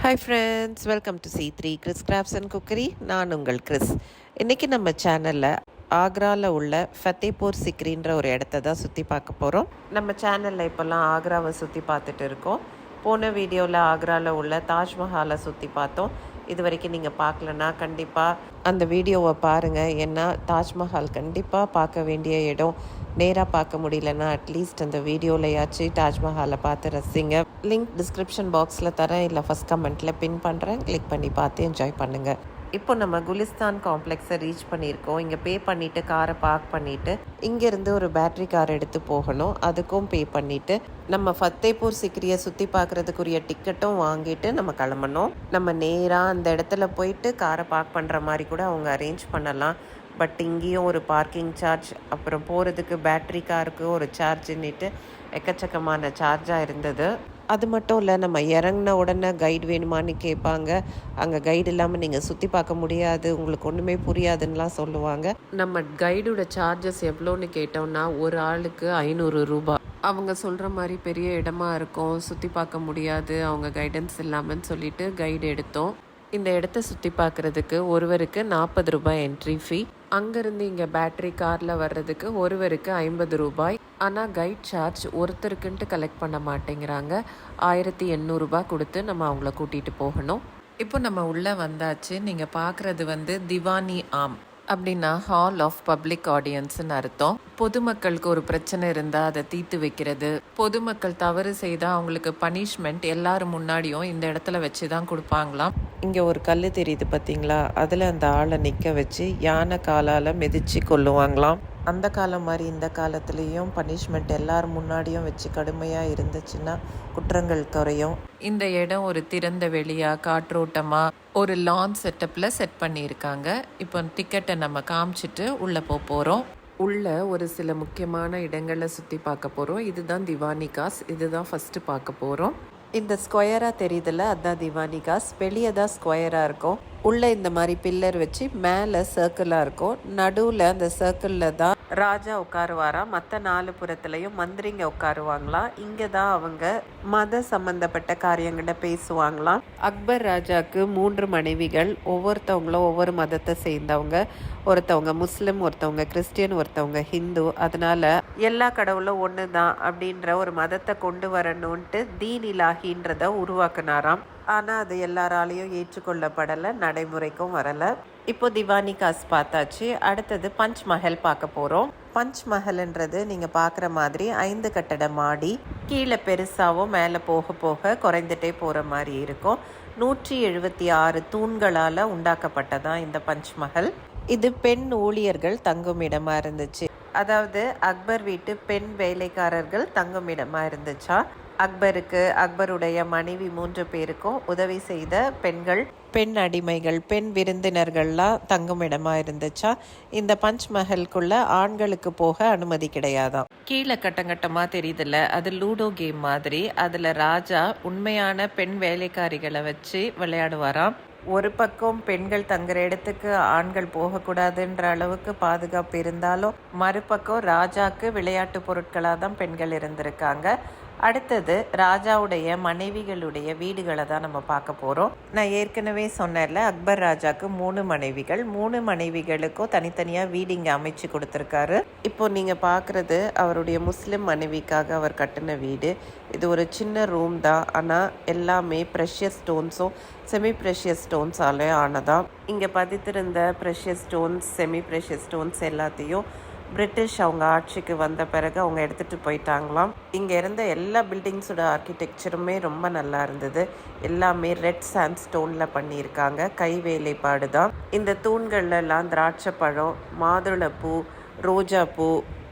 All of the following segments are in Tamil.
Hi friends, welcome to C3 Chris crafts and cookery. நான் உங்கள் கிறிஸ். இன்றைக்கி நம்ம சேனலில் ஆக்ராவில் உள்ள ஃபத்தேபூர் சிக்ரின்ற ஒரு இடத்த தான் சுற்றி பார்க்க போகிறோம். நம்ம சேனலில் இப்போல்லாம் ஆக்ராவை சுற்றி பார்த்துட்டு இருக்கோம். போன வீடியோவில் ஆக்ராவில் உள்ள தாஜ்மஹாலை சுற்றி பார்த்தோம். இது வரைக்கும் நீங்கள் பார்க்கலன்னா கண்டிப்பாக அந்த வீடியோவை பாருங்கள். ஏன்னா தாஜ்மஹால் கண்டிப்பாக பார்க்க வேண்டிய இடம். நேராக பார்க்க முடியலன்னா அட்லீஸ்ட் அந்த வீடியோலையாச்சும் தாஜ்மஹாலை பார்த்து ரசிங்க. லிங்க் டிஸ்கிரிப்ஷன் பாக்ஸில் தரேன், இல்லை ஃபஸ்ட் கமெண்ட்டில் பின் பண்ணுறேன். கிளிக் பண்ணி பார்த்து என்ஜாய் பண்ணுங்கள். இப்போ நம்ம குலிஸ்தான் காம்ப்ளெக்ஸை ரீச் பண்ணியிருக்கோம். இங்கே பே பண்ணிவிட்டு காரை பார்க் பண்ணிவிட்டு இங்கேருந்து ஒரு பேட்ரி கார் எடுத்து போகணும். அதுக்கும் பே பண்ணிவிட்டு நம்ம ஃபத்தேபூர் சிக்ரியை சுற்றி பார்க்குறதுக்குரிய டிக்கெட்டும் வாங்கிட்டு நம்ம கிளம்பணும். நம்ம நேராக அந்த இடத்துல போயிட்டு காரை பார்க் பண்ணுற மாதிரி கூட அவங்க அரேஞ்ச் பண்ணலாம். பட் இங்கேயும் ஒரு பார்க்கிங் சார்ஜ், அப்புறம் போகிறதுக்கு பேட்ரி காருக்கு ஒரு சார்ஜுன்னுட்டு எக்கச்சக்கமான சார்ஜாக இருந்தது. அது மட்டும் இல்லை, நம்ம இறங்கின உடனே கைடு வேணுமான்னு கேட்பாங்க. அங்கே கைடு இல்லாமல் நீங்கள் சுற்றி பார்க்க முடியாது, உங்களுக்கு ஒன்றுமே புரியாதுன்னெலாம் சொல்லுவாங்க. நம்ம கைடோட சார்ஜஸ் எவ்வளோன்னு கேட்டோம்னா ஒரு ஆளுக்கு 500 ரூபாய். அவங்க சொல்கிற மாதிரி பெரிய இடமா இருக்கும், சுற்றி பார்க்க முடியாது அவங்க கைடன்ஸ் இல்லாமன்னு சொல்லிட்டு கைடு எடுத்தோம். இந்த இடத்த சுற்றி பார்க்குறதுக்கு ஒருவருக்கு 40 ரூபாய் என்ட்ரி ஃபீ. அங்கேருந்து இங்கே பேட்ரி காரில் வர்றதுக்கு ஒருவருக்கு 50 ரூபாய். ஆனால் கைட் சார்ஜ் ஒருத்தருக்குன்ட்டு கலெக்ட் பண்ண மாட்டேங்கிறாங்க. 1800 ரூபாய் கொடுத்து நம்ம அவங்கள கூட்டிகிட்டு போகணும். இப்போ நம்ம உள்ளே வந்தாச்சு. நீங்கள் பார்க்குறது திவானி ஆம் அப்படின்னா ஹால் ஆஃப் பப்ளிக் ஆடியன்ஸ்னு அர்த்தம். பொதுமக்களுக்கு ஒரு பிரச்சனை இருந்தால் அதை தீர்த்து வைக்கிறது, பொதுமக்கள் தவறு செய்தால் அவங்களுக்கு பனிஷ்மெண்ட் எல்லாரும் முன்னாடியும் இந்த இடத்துல வச்சு தான் கொடுப்பாங்களாம். இங்கே ஒரு கல் தெரியுது பார்த்தீங்களா, அதில் அந்த ஆளை நிற்க வச்சு யானை காலால் மிதித்து கொல்லுவாங்களாம். அந்த காலம் மாதிரி இந்த காலத்துலேயும் பனிஷ்மெண்ட் எல்லாரும் முன்னாடியும் வச்சு கடுமையாக இருந்துச்சுன்னா குற்றங்கள் குறையும். இந்த இடம் ஒரு திறந்த வெளியாக காற்றோட்டமாக ஒரு லான் செட்டப்பில் செட் பண்ணியிருக்காங்க. இப்போ டிக்கெட்டை நம்ம காமிச்சிட்டு உள்ளே போகிறோம். உள்ள ஒரு சில முக்கியமான இடங்களை சுற்றி பார்க்க போகிறோம். இதுதான் திவானி காஸ், இதுதான் ஃபஸ்ட்டு பார்க்க போகிறோம். இந்த ஸ்கொயராக தெரியுதுல்ல, அதுதான் திவானி காஸ். வெளியே தான் ஸ்கொயராக இருக்கும், உள்ளே இந்த மாதிரி பில்லர் வச்சு மேலே சர்க்கிளாக இருக்கும். நடுவில் அந்த சர்க்கிளில் தான் ராஜா உட்காருவாராம். மற்ற 4 புறத்துலையும் மந்திரிங்க உட்காருவாங்களாம். இங்கே தான் அவங்க மத சம்பந்தப்பட்ட காரியங்களை பேசுவாங்களாம். அக்பர் ராஜாவுக்கு 3 மனைவிகள், ஒவ்வொருத்தவங்களும் ஒவ்வொரு மதத்தை சேர்ந்தவங்க. ஒருத்தவங்க முஸ்லிம், ஒருத்தவங்க கிறிஸ்டியன், ஒருத்தவங்க ஹிந்து. அதனால எல்லா கடவுளும் ஒன்று தான் அப்படின்ற ஒரு மதத்தை கொண்டு வரணுன்ட்டு தீன் இலாஹின்றத உருவாக்குனாராம். ஆனால் அது எல்லாராலையும் ஏற்றுக்கொள்ளப்படலை, நடைமுறைக்கும் வரலை. இப்போ திவானி காஸ் பார்த்தாச்சு. அடுத்தது பஞ்ச் மஹல் பார்க்க போகிறோம். பஞ்ச் மஹல்ன்றது நீங்கள் பார்க்குற மாதிரி 5 கட்டட மாடி, கீழே பெருசாகவும் மேலே போக போக குறைந்துட்டே போகிற மாதிரி இருக்கும். 176 தூண்களால் உண்டாக்கப்பட்டதான் இந்த பஞ்ச் மஹல். இது பெண் ஊழியர்கள் தங்கும் இடமா இருந்துச்சு. அதாவது அக்பர் வீட்டு பெண் வேலைக்காரர்கள் தங்கும் இடமா இருந்துச்சா. அக்பருக்கு, அக்பருடைய மனைவி 3 பேருக்கும் உதவி செய்த பெண்கள், பெண் அடிமைகள், பெண் விருந்தினர்கள்லாம் தங்கும் இடமா இருந்துச்சா. இந்த பஞ்ச் மஹலுக்குள்ள ஆண்களுக்கு போக அனுமதி கிடையாதாம். கீழே கட்டங்கட்டமாக தெரியுதுல்ல, அது லூடோ கேம் மாதிரி. அதில் ராஜா உண்மையான பெண் வேலைக்காரிகளை வச்சு விளையாடுவாராம். ஒரு பக்கம் பெண்கள் தங்குற இடத்துக்கு ஆண்கள் போகக்கூடாதுன்ற அளவுக்கு பாதுகாப்பு இருந்தாலும், மறுபக்கம் ராஜாக்கு விளையாட்டு பொருட்களாக தான் பெண்கள் இருந்திருக்காங்க. அடுத்தது ராஜாவுடைய மனைவிகளுடைய வீடுகளை தான் நம்ம பார்க்க போகிறோம். நான் ஏற்கனவே சொன்னேன்ல, அக்பர் ராஜாவுக்கு 3 மனைவிகள், 3 மனைவிகளுக்கும் தனித்தனியாக வீடு இங்கே அமைச்சு கொடுத்துருக்காரு. இப்போ நீங்கள் பார்க்குறது அவருடைய முஸ்லிம் மனைவிக்காக அவர் கட்டின வீடு. இது ஒரு சின்ன ரூம் தான், ஆனால் எல்லாமே ப்ரெஷியஸ் ஸ்டோன்ஸும் செமி ப்ரெஷியஸ் ஸ்டோன்ஸாலே ஆனதான். இங்கே பதித்திருந்த precious stones, semi precious stones எல்லாத்தையும் பிரிட்டிஷ் அவங்க ஆட்சிக்கு வந்த பிறகு அவங்க எடுத்துகிட்டு போயிட்டாங்களாம். இங்கே இருந்த எல்லா பில்டிங்ஸோட ஆர்கிடெக்சருமே ரொம்ப நல்லா இருந்தது. எல்லாமே ரெட் சாண்ட் ஸ்டோனில் பண்ணியிருக்காங்க, கை வேலைப்பாடு தான். இந்த தூண்கள்லாம் திராட்சை பழம், மாதுளப்பூ, ரோஜா பூ,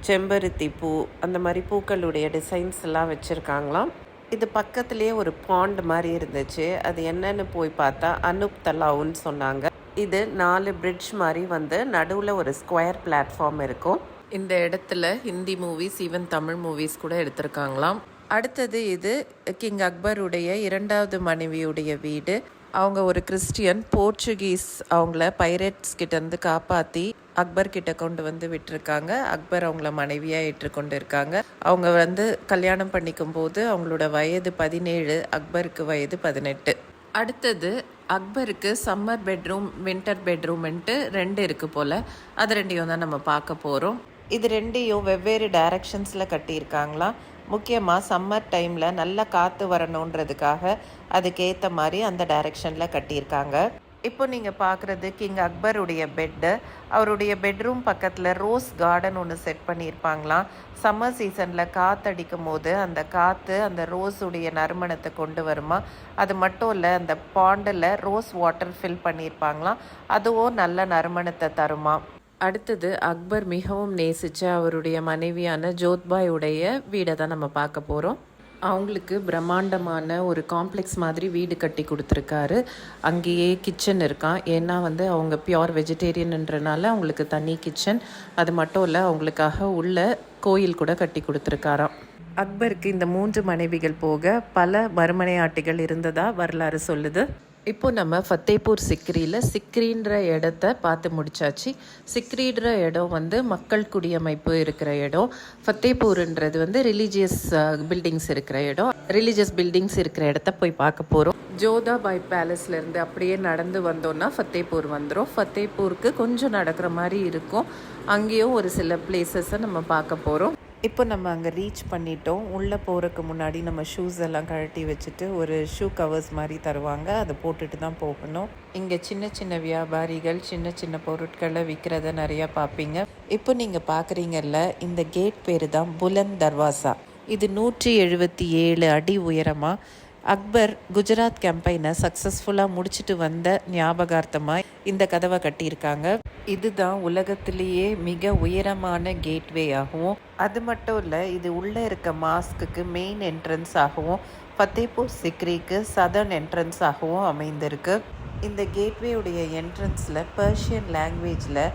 செம்பருத்தி பூ, அந்த மாதிரி பூக்களுடைய டிசைன்ஸ் எல்லாம் வச்சுருக்காங்களாம். இது பக்கத்துலேயே ஒரு பாண்ட் மாதிரி இருந்துச்சு. அது என்னன்னு போய் பார்த்தா அனுப் தலாவுன்னு சொன்னாங்க. இது 4 பிரிட்ஜ் மாதிரி நடுவில் ஒரு ஸ்கொயர் பிளாட்ஃபார்ம் இருக்கும். இந்த இடத்துல Hindi movies, even Tamil movies கூட எடுத்திருக்காங்களாம். அடுத்தது இது கிங் அக்பருடைய 2வது மனைவியுடைய வீடு. அவங்க ஒரு கிறிஸ்டியன், போர்ச்சுகீஸ் அவங்கள பைரேட்ஸ் கிட்டேருந்து காப்பாற்றி அக்பர் கிட்ட கொண்டு விட்டுருக்காங்க. அக்பர் அவங்கள மனைவியாக ஏற்றுக்கொண்டு இருக்காங்க. அவங்க கல்யாணம் பண்ணிக்கும் போது அவங்களோட வயது 17, அக்பருக்கு வயது 18. அடுத்தது அக்பருக்கு சம்மர் பெட்ரூம் வின்டர் பெட்ரூம்ன்ட்டு 2 இருக்குது போல். அது 2யும் தான் நம்ம பார்க்க போகிறோம். இது 2யும் வெவ்வேறு டைரக்ஷன்ஸில் கட்டியிருக்காங்களாம். முக்கியமாக சம்மர் டைமில் நல்லா காற்று வரணுன்றதுக்காக அதுக்கேற்ற மாதிரி அந்த டைரக்ஷனில் கட்டியிருக்காங்க. இப்போ நீங்கள் பார்க்குறது கிங் அக்பருடைய பெட்டு. அவருடைய பெட்ரூம் பக்கத்தில் ரோஸ் கார்டன் ஒன்று செட் பண்ணியிருப்பாங்களாம். சம்மர் சீசனில் காற்றடிக்கும் போது அந்த காற்று அந்த ரோஸுடைய நறுமணத்தை கொண்டு வருமா. அது மட்டும் இல்லை, அந்த பாண்டில் ரோஸ் வாட்டர் ஃபில் பண்ணியிருப்பாங்களாம். அதுவும் நல்ல நறுமணத்தை தருமா. அடுத்தது அக்பர் மிகவும் நேசித்த அவருடைய மனைவியான ஜோத்பாய் உடைய வீடை தான் நம்ம பார்க்க போகிறோம். அவங்களுக்கு பிரம்மாண்டமான ஒரு காம்ப்ளெக்ஸ் மாதிரி வீடு கட்டி கொடுத்துருக்காரு. அங்கேயே கிச்சன் இருக்கான். ஏன்னா அவங்க பியோர் வெஜிடேரியன்ன்றனால அவங்களுக்கு தனி கிச்சன். அது மட்டும் இல்லை, அவங்களுக்காக உள்ள கோயில் கூட கட்டி கொடுத்துருக்காராம். அக்பருக்கு இந்த 3 மனைவிகள் போக பல மறுமனையாட்டிகள் இருந்ததா வரலாறு சொல்லுது. இப்போ நம்ம ஃபத்தேபூர் சிக்ரியில் சிக்ரின்ற இடத்த பார்த்து முடிச்சாச்சு. சிக்ரின்ற இடம் மக்கள் குடியமைப்பு இருக்கிற இடம். ஃபத்தேபூர்ன்றது ரிலீஜியஸ் பில்டிங்ஸ் இருக்கிற இடம். ரிலீஜியஸ் பில்டிங்ஸ் இருக்கிற இடத்த போய் பார்க்க போகிறோம். ஜோதாபாய் பேலஸ்லேருந்து அப்படியே நடந்து வந்தோன்னா ஃபத்தேபூர் வந்துடும். ஃபத்தேபூருக்கு கொஞ்சம் நடக்கிற மாதிரி இருக்கும். அங்கேயும் ஒரு சில பிளேசஸை நம்ம பார்க்க போகிறோம். இப்போ நம்ம அங்கே ரீச் பண்ணிட்டோம். உள்ளே போகிறதுக்கு முன்னாடி நம்ம ஷூஸ் எல்லாம் கழட்டி வச்சுட்டு ஒரு ஷூ கவர்ஸ் மாதிரி தருவாங்க. அதை போட்டுட்டு தான் போகணும். இங்கே சின்ன சின்ன வியாபாரிகள் சின்ன சின்ன பொருட்களை விற்கிறத நிறையா பார்ப்பீங்க. இப்போ நீங்கள் பார்க்குறீங்கல்ல, இந்த கேட் பேர் தான் புலந்த் தர்வாசா. இது 177 அடி உயரமாக அக்பர் குஜராத் கேம்பெயினை சக்ஸஸ்ஃபுல்லாக முடிச்சுட்டு வந்த ஞாபகார்த்தமாக இந்த கதவை கட்டியிருக்காங்க. இதுதான் உலகத்திலேயே மிக உயரமான கேட்வே ஆகவும், அது மட்டும் இல்லை, இது உள்ளே இருக்க மாஸ்க்கு மெயின் என்ட்ரன்ஸ் ஆகவும் ஃபத்தேபூர் சிக்ரிக்கு சதர்ன் என்ட்ரன்ஸ் ஆகவும் அமைந்திருக்கு. இந்த கேட்வேயுடைய என்ட்ரன்ஸில் பர்ஷியன் லாங்குவேஜில்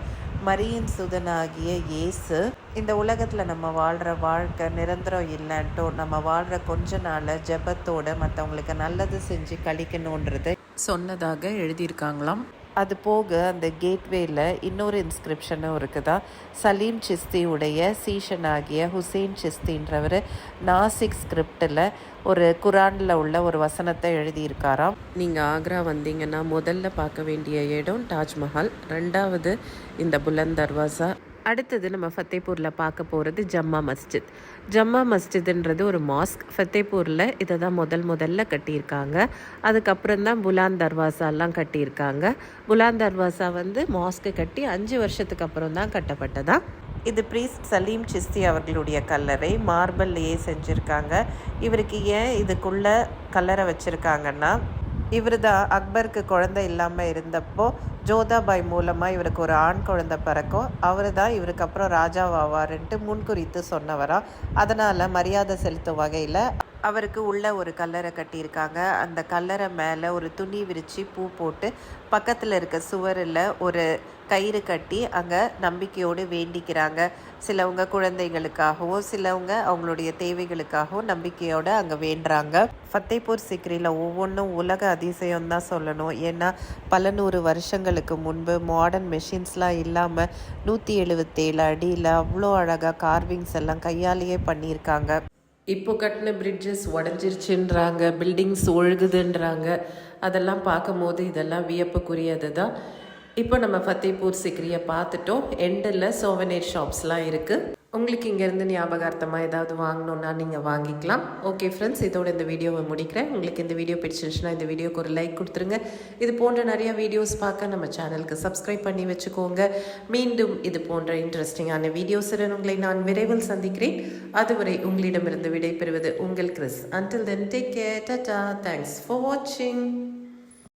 மரியின் சுதனாகிய இயேசு இந்த உலகத்தில் நம்ம வாழ்கிற வாழ்க்கை நிரந்தரம் இல்லைன்ட்டோ நம்ம வாழ்கிற கொஞ்ச நாள் ஜெபத்தோடு மற்றவங்களுக்கு நல்லது செஞ்சு கழிக்கணுன்றதை சொன்னதாக எழுதியிருக்காங்களாம். அது போக அந்த கேட்வேயில் இன்னொரு இன்ஸ்கிரிப்ஷனும் இருக்குதா. சலீம் சிஸ்தியுடைய சீஷனாகிய ஹுசேன் சிஸ்தின்றவர் நாசிக் ஸ்கிரிப்டில் ஒரு குரானில் உள்ள ஒரு வசனத்தை எழுதியிருக்காராம். நீங்கள் ஆக்ரா வந்தீங்கன்னா முதல்ல பார்க்க வேண்டிய இடம் தாஜ்மஹால், 2வது இந்த புலந்த் தர்வாசா. அடுத்தது நம்ம ஃபத்தேபூரில் பார்க்க போகிறது ஜம்மா மஸ்ஜித். ஜம்மா மஸ்ஜித்ன்றது ஒரு மாஸ்க். ஃபத்தேபூரில் இதை தான் முதல்ல கட்டியிருக்காங்க. அதுக்கப்புறம் தான் புலந்த் தர்வாசாலாம் கட்டியிருக்காங்க. புலந்த் தர்வாசா மாஸ்க்கு கட்டி 5 வருஷத்துக்கு அப்புறம் தான் கட்டப்பட்டதா. இது ப்ரீஸ்ட் சலீம் சிஸ்தி அவர்களுடைய கல்லறை. மார்பிள்லேயே செஞ்சுருக்காங்க. இவருக்கு ஏன் இதுக்குள்ளே கல்லறை வச்சுருக்காங்கன்னா, இவர் தான் அக்பருக்கு குழந்தை இல்லாமல் இருந்தப்போ ஜோதாபாய் மூலமாக இவருக்கு ஒரு ஆண் குழந்தை பிறக்கும். அவர் தான் இவருக்கு அப்புறம் ராஜாவாவாருன்ட்டு முன்குறித்து சொன்னவரா. அதனால் மரியாதை செலுத்தும் வகையில் அவருக்கு உள்ள ஒரு கல்லறை கட்டியிருக்காங்க. அந்த கல்லறை மேலே ஒரு துணி விரித்து பூ போட்டு பக்கத்தில் இருக்க சுவரில் ஒரு கயிறு கட்டி அங்கே நம்பிக்கையோடு வேண்டிக்கிறாங்க. சிலவங்க குழந்தைகளுக்காகவும் சிலவங்க அவங்களுடைய தேவைகளுக்காகவும் நம்பிக்கையோடு அங்கே வேண்டுறாங்க. ஃபத்தேபூர் சிக்ரியில் ஒவ்வொன்றும் உலக அதிசயம் தான் சொல்லணும். ஏன்னா பல 100 வருஷங்களுக்கு முன்பு மாடர்ன் மெஷின்ஸ்லாம் இல்லாமல் 177 அடியில் அவ்வளோ அழகாக கார்விங்ஸ் எல்லாம் கையாலேயே பண்ணியிருக்காங்க. இப்போ கட்டின பிரிட்ஜஸ் உடஞ்சிருச்சுன்றாங்க, பில்டிங்ஸ் ஒழுகுதுன்றாங்க. அதெல்லாம் பார்க்கும்போது இதெல்லாம் வியப்புக்குரியது தான். இப்போ நம்ம ஃபத்தேபூர் சிக்ரியை பார்த்துட்டோம். எண்டில் சோவனேர் ஷாப்ஸ்லாம் இருக்குது. உங்களுக்கு இங்கேருந்து ஞாபகார்த்தமாக ஏதாவது வாங்கணுன்னா நீங்கள் வாங்கிக்கலாம். ஓகே ஃப்ரெண்ட்ஸ், இதோட இந்த வீடியோவை முடிக்கிறேன். உங்களுக்கு இந்த வீடியோ பிடிச்சிருச்சுன்னா இந்த வீடியோக்கு ஒரு லைக் கொடுத்துருங்க. இது போன்ற நிறைய வீடியோஸ் பார்க்க நம்ம சேனலுக்கு சப்ஸ்கிரைப் பண்ணி வச்சுக்கோங்க. மீண்டும் இது போன்ற இன்ட்ரெஸ்டிங்கான வீடியோஸுடன் உங்களை நான் விரைவில் சந்திக்கிறேன். அதுவரை உங்களிடமிருந்து விடைபெறுவது உங்கள் Chris. Until then, take care. Tata. Thanks for watching.